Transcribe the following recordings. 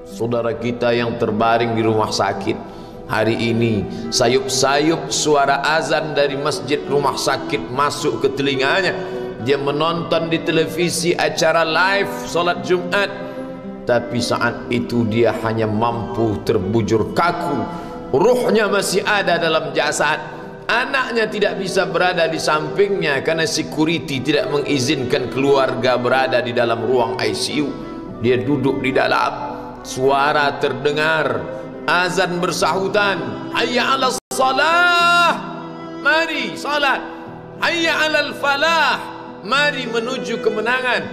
Saudara kita yang terbaring di rumah sakit hari ini, sayup-sayup suara azan dari masjid rumah sakit masuk ke telinganya. Dia menonton di televisi acara live solat Jumat, tapi saat itu dia hanya mampu terbujur kaku. Ruhnya masih ada dalam jasad. Anaknya tidak bisa berada di sampingnya karena security tidak mengizinkan keluarga berada di dalam ruang ICU. Dia duduk di dalam. Suara terdengar, azan bersahutan, hayya 'alas salah, mari salat, hayya 'alal falah, mari menuju kemenangan.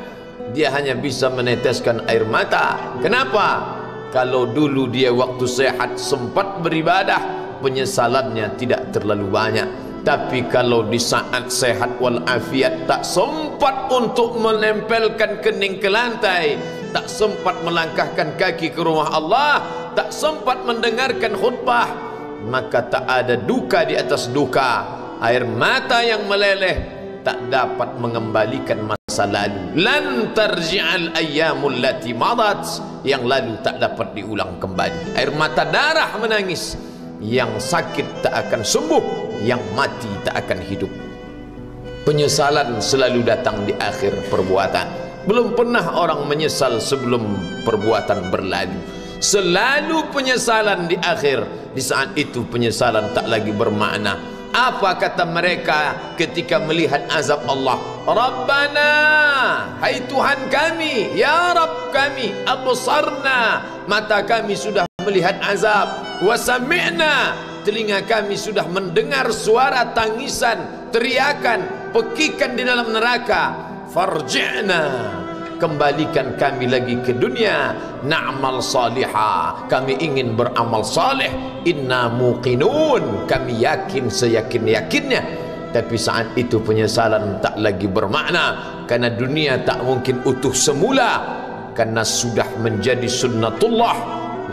Dia hanya bisa meneteskan air mata. Kenapa? Kalau dulu dia waktu sehat sempat beribadah, penyesalannya tidak terlalu banyak. Tapi kalau di saat sehat walafiat tak sempat untuk menempelkan kening ke lantai, tak sempat melangkahkan kaki ke rumah Allah, tak sempat mendengarkan khutbah, maka tak ada duka di atas duka. Air mata yang meleleh tak dapat mengembalikan masa lalu. Lan tarji'al ayyamul lati madat, yang lalu tak dapat diulang kembali. Air mata darah menangis. Yang sakit tak akan sembuh, yang mati tak akan hidup. Penyesalan selalu datang di akhir perbuatan. Belum pernah orang menyesal sebelum perbuatan berlalu. Selalu penyesalan di akhir. Di saat itu penyesalan tak lagi bermakna. Apa kata mereka ketika melihat azab Allah? Rabbana, hai Tuhan kami, ya Rabb kami, absarna, mata kami sudah melihat azab, wa sami'na, telinga kami sudah mendengar suara tangisan, teriakan, pekikan di dalam neraka. Farji'na, kembalikan kami lagi ke dunia, na'mal salihah, kami ingin beramal saleh, inna muqinun, kami yakin seyakin-yakinnya. Tapi saat itu penyesalan tak lagi bermakna, karena dunia tak mungkin utuh semula, karena sudah menjadi sunnatullah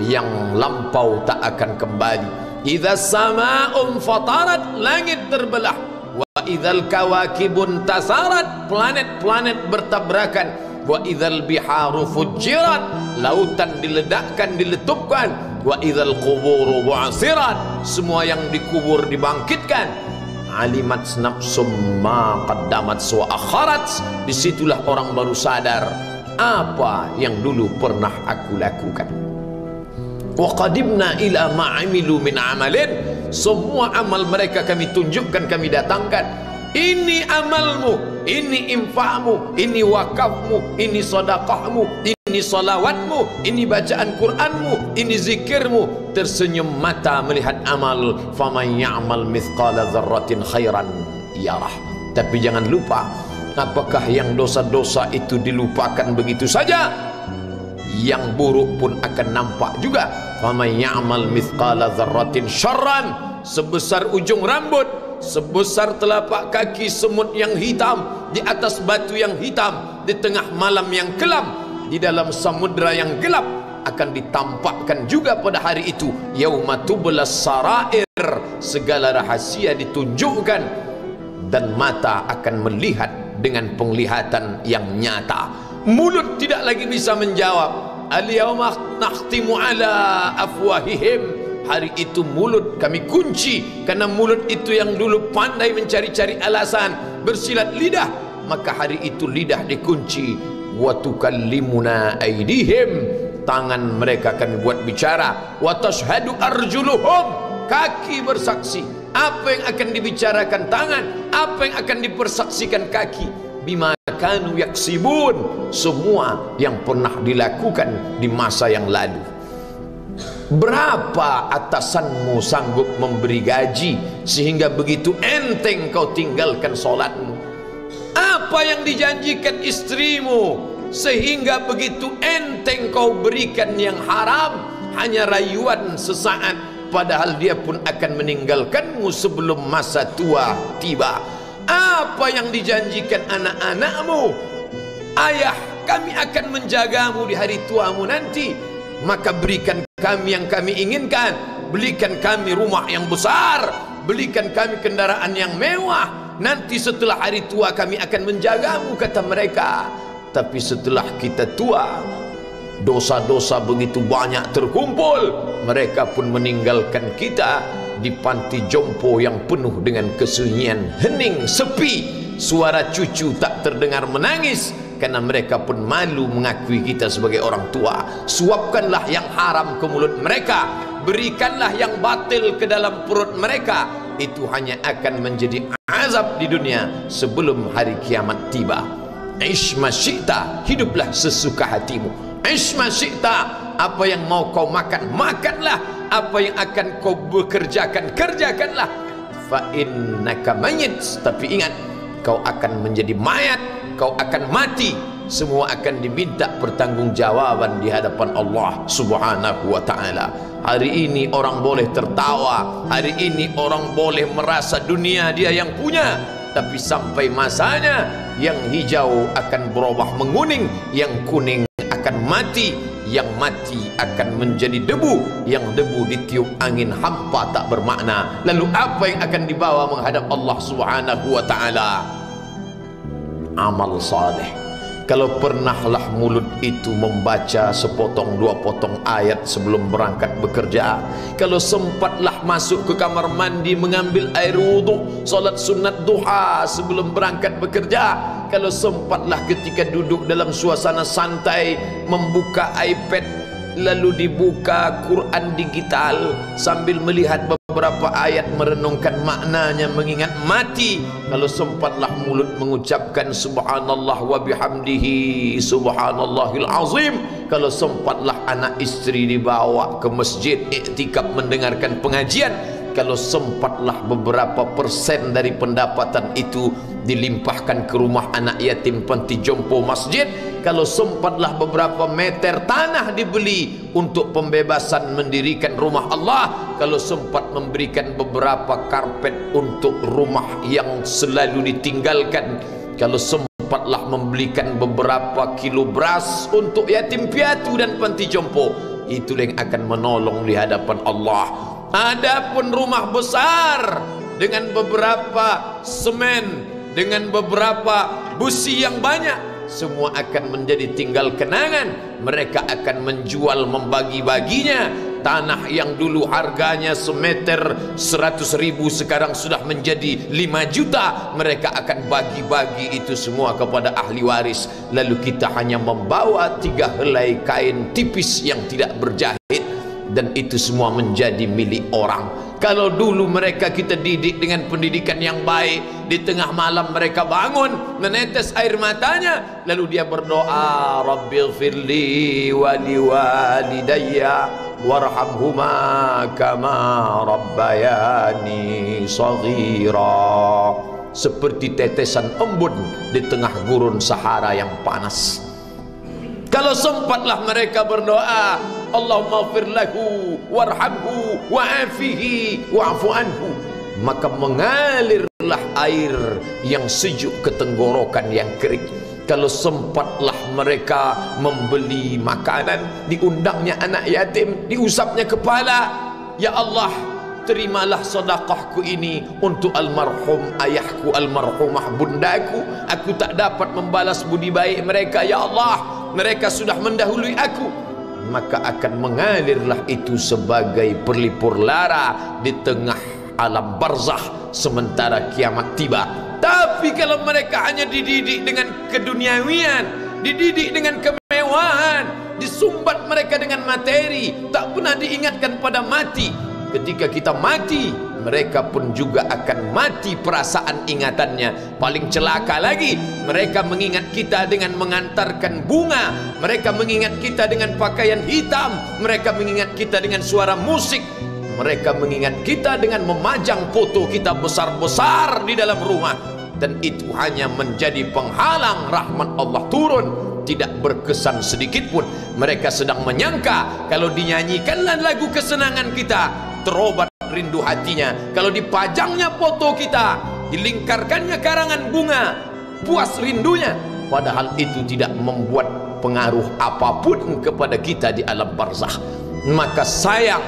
yang lampau tak akan kembali. Idza sama'un fatarat, langit terbelah, wa idzal kawakibun tasarat, planet-planet bertabrakan, wa idzal biharu fujirat, lautan diledakkan, diletupkan, wa idzal quburu bu'asirat, semua yang dikubur dibangkitkan. Alimat nafsum ma qaddamat wa akharat, disitulah orang baru sadar apa yang dulu pernah aku lakukan. Wa qadimna ila ma amilu min amalin, semua amal mereka kami tunjukkan, kami datangkan. Ini amalmu, ini infakmu, ini wakafmu, ini sedekahmu, ini salawatmu, ini bacaan Qur'anmu, ini zikirmu. Tersenyum mata melihat amal. Faman ya'mal mithqala dzarratin khairan yarah. Tapi jangan lupa, apakah yang dosa-dosa itu dilupakan begitu saja? Yang buruk pun akan nampak juga. Faman ya'mal mithqala dzarratin syarran, sebesar ujung rambut, sebesar telapak kaki semut yang hitam, di atas batu yang hitam, di tengah malam yang kelam, di dalam samudra yang gelap, akan ditampakkan juga pada hari itu. Yauma tublas sarair, segala rahasia ditunjukkan, dan mata akan melihat dengan penglihatan yang nyata. Mulut tidak lagi bisa menjawab. Al-yauma nakhtimu ala afwahihim, hari itu mulut kami kunci, karena mulut itu yang dulu pandai mencari-cari alasan, bersilat lidah, maka hari itu lidah dikunci. Wa tukallimuna aydihim, tangan mereka kami buat bicara. Wa tashhadu arjuluhum, kaki bersaksi. Apa yang akan dibicarakan tangan, apa yang akan dipersaksikan kaki? Bima kanu yaksibun, semua yang pernah dilakukan di masa yang lalu. Berapa atasanmu sanggup memberi gaji sehingga begitu enteng kau tinggalkan solatmu? Apa yang dijanjikan istrimu sehingga begitu enteng kau berikan yang haram? Hanya rayuan sesaat, padahal dia pun akan meninggalkanmu sebelum masa tua tiba. Apa yang dijanjikan anak-anakmu? Ayah, kami akan menjagamu di hari tuamu nanti, maka berikan kami yang kami inginkan, belikan kami rumah yang besar, belikan kami kendaraan yang mewah, nanti setelah hari tua kami akan menjagamu, kata mereka. Tapi setelah kita tua, dosa-dosa begitu banyak terkumpul, mereka pun meninggalkan kita di panti jompo yang penuh dengan kesunyian, hening, sepi, suara cucu tak terdengar menangis, karena mereka pun malu mengakui kita sebagai orang tua. Suapkanlah yang haram ke mulut mereka, berikanlah yang batil ke dalam perut mereka. Itu hanya akan menjadi azab di dunia sebelum hari kiamat tiba. Ish ma syi'ta, hiduplah sesuka hatimu. Ish ma syi'ta, apa yang mau kau makan, makanlah. Apa yang akan kau bekerjakan, kerjakanlah. Fa innaka mayyit, tapi ingat, kau akan menjadi mayat, kau akan mati. Semua akan diminta pertanggungjawaban di hadapan Allah Subhanahu wa ta'ala. Hari ini orang boleh tertawa, hari ini orang boleh merasa dunia dia yang punya, tapi sampai masanya yang hijau akan berubah menguning, yang kuning akan mati, yang mati akan menjadi debu, yang debu ditiup angin hampa tak bermakna. Lalu apa yang akan dibawa menghadap Allah Subhanahu wa ta'ala? Amal saleh. Kalau pernahlah mulut itu membaca sepotong dua potong ayat sebelum berangkat bekerja, kalau sempatlah masuk ke kamar mandi mengambil air wudhu, solat sunat duha sebelum berangkat bekerja, kalau sempatlah ketika duduk dalam suasana santai membuka iPad, lalu dibuka Quran digital sambil melihat beberapa ayat, merenungkan maknanya, mengingat mati, kalau sempatlah mulut mengucapkan subhanallah wa bihamdihi subhanallahil azim, kalau sempatlah anak istri dibawa ke masjid iktikaf mendengarkan pengajian, kalau sempatlah beberapa persen dari pendapatan itu dilimpahkan ke rumah anak yatim panti jompo masjid, kalau sempatlah beberapa meter tanah dibeli untuk pembebasan mendirikan rumah Allah, kalau sempat memberikan beberapa karpet untuk rumah yang selalu ditinggalkan, kalau sempatlah membelikan beberapa kilo beras untuk yatim piatu dan panti jompo, itulah yang akan menolong di hadapan Allah. Adapun rumah besar dengan beberapa semen, dengan beberapa busi yang banyak, semua akan menjadi tinggal kenangan. Mereka akan menjual, membagi-baginya. Tanah yang dulu harganya semeter 100.000 sekarang sudah menjadi 5 juta. Mereka akan bagi-bagi itu semua kepada ahli waris. Lalu kita hanya membawa 3 helai kain tipis yang tidak berjahit, dan itu semua menjadi milik orang. Kalau dulu mereka kita didik dengan pendidikan yang baik, di tengah malam mereka bangun menetes air matanya, lalu dia berdoa, Rabbighfirli wa liwalidayya warhamhuma kama rabbayani shaghira, seperti tetesan embun di tengah gurun Sahara yang panas. Kalau sempatlah mereka berdoa, Allahumma ighfir lahu warhamhu wa'afihi wa'fu anhu, maka mengalirlah air yang sejuk ke tenggorokan yang kering. Kalau sempatlah mereka membeli makanan, diundangnya anak yatim, diusapnya kepala, ya Allah, terimalah sedekahku ini untuk almarhum ayahku, almarhumah bundaku. Aku tak dapat membalas budi baik mereka, ya Allah, mereka sudah mendahului aku. Maka akan mengalirlah itu sebagai perlipur lara di tengah alam barzakh sementara kiamat tiba. Tapi kalau mereka hanya dididik dengan keduniawian, dididik dengan kemewahan, disumbat mereka dengan materi, tak pernah diingatkan pada mati. Ketika kita mati, mereka pun juga akan mati perasaan ingatannya. Paling celaka lagi, mereka mengingat kita dengan mengantarkan bunga, mereka mengingat kita dengan pakaian hitam, mereka mengingat kita dengan suara musik, mereka mengingat kita dengan memajang foto kita besar-besar di dalam rumah. Dan itu hanya menjadi penghalang rahmat Allah turun, tidak berkesan sedikit pun. Mereka sedang menyangka kalau dinyanyikanlah lagu kesenangan kita, terobat rindu hatinya. Kalau dipajangnya foto kita, dilingkarkannya karangan bunga, puas rindunya. Padahal itu tidak membuat pengaruh apapun kepada kita di alam barzakh. Maka sayang,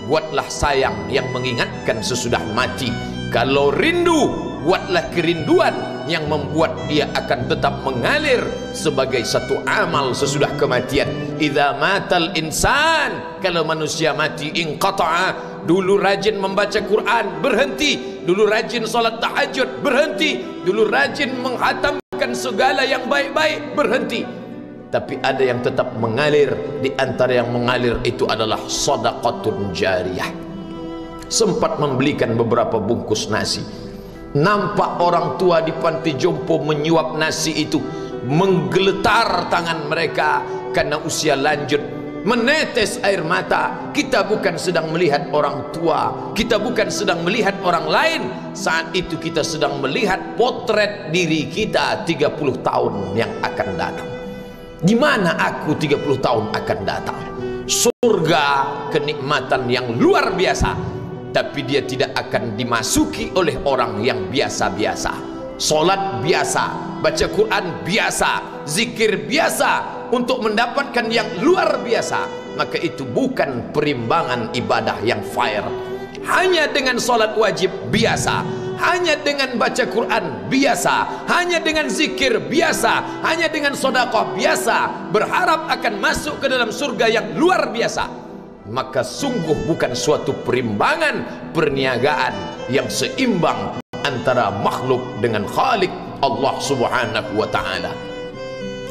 buatlah sayang yang mengingatkan sesudah mati. Kalau rindu, buatlah kerinduan yang membuat dia akan tetap mengalir sebagai satu amal sesudah kematian. idza matal insan, kalau manusia mati inqata'a. Dulu rajin membaca Quran, berhenti. Dulu rajin salat tahajud, berhenti. Dulu rajin menghatamkan segala yang baik-baik, berhenti. Tapi ada yang tetap mengalir. Di antara yang mengalir itu adalah shadaqatun jariyah. Sempat membelikan beberapa bungkus nasi. Nampak orang tua di panti jompo menyuap nasi itu, menggeletar tangan mereka karena usia lanjut, menetes air mata. Kita bukan sedang melihat orang tua, kita bukan sedang melihat orang lain. Saat itu kita sedang melihat potret diri kita 30 tahun yang akan datang. Di mana aku 30 tahun akan datang? Surga, kenikmatan yang luar biasa, tapi dia tidak akan dimasuki oleh orang yang biasa-biasa. Solat biasa, baca Quran biasa, zikir biasa, untuk mendapatkan yang luar biasa, maka itu bukan perimbangan ibadah yang fair. Hanya dengan solat wajib biasa, hanya dengan baca Quran biasa, hanya dengan zikir biasa, hanya dengan sedekah biasa, berharap akan masuk ke dalam surga yang luar biasa, maka sungguh bukan suatu perimbangan perniagaan yang seimbang antara makhluk dengan Khalik Allah Subhanahu wa ta'ala.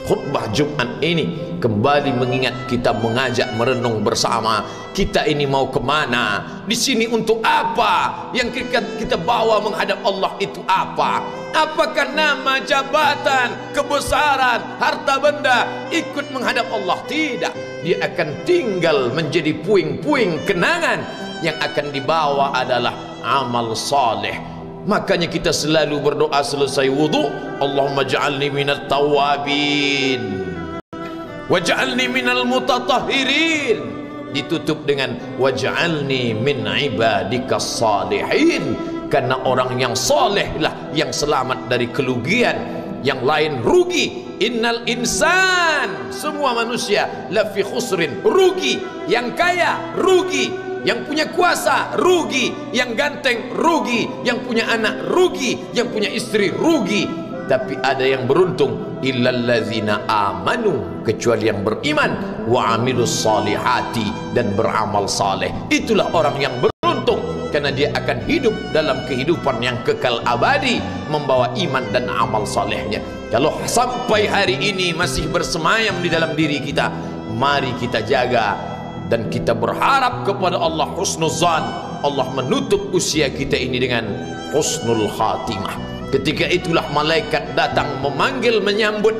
Khutbah Jumat ini kembali mengingat kita, mengajak merenung bersama. Kita ini mau kemana? Di sini untuk apa? Yang kita bawa menghadap Allah itu apa? Apakah nama, jabatan, kebesaran, harta benda ikut menghadap Allah? Tidak. Dia akan tinggal menjadi puing-puing kenangan. Yang akan dibawa adalah amal saleh. Makanya kita selalu berdoa selesai wudu, Allahumma ja'alni minat tawabin waj'alni minal mutatahhirin. Ditutup dengan waj'alni min ibadikas salihin, karena orang yang saleh lah yang selamat dari kerugian, yang lain rugi. Innal insan, semua manusia lafi khusrin, rugi. Yang kaya rugi, yang punya kuasa rugi, yang ganteng rugi, yang punya anak rugi, yang punya istri rugi. Tapi ada yang beruntung, illallazina amanu, kecuali yang beriman, wa amilus salihati, dan beramal saleh. Itulah orang yang beruntung, karena dia akan hidup dalam kehidupan yang kekal abadi, membawa iman dan amal salehnya. Kalau sampai hari ini masih bersemayam di dalam diri kita, mari kita jaga. Dan kita berharap kepada Allah husnuzan, Allah menutup usia kita ini dengan husnul khatimah. Ketika itulah malaikat datang memanggil, menyambut,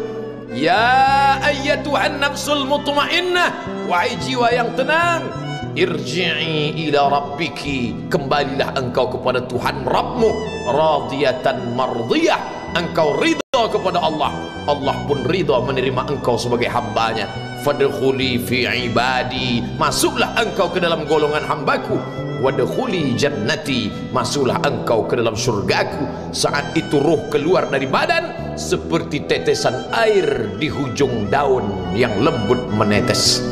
ya ayyatuhan nafsul mutmainnah, wahai jiwa yang tenang, irji'i ila rabbiki, kembalilah engkau kepada Tuhan Rabbmu, radiyatan mardiyah, engkau ridha kepada Allah, Allah pun ridha menerima engkau sebagai hambanya. Fadkhuli fi ibadi, masuklah engkau ke dalam golongan hambaku. Wadkhuli jannati, masuklah engkau ke dalam surgaku. Saat itu ruh keluar dari badan seperti tetesan air di hujung daun yang lembut menetes.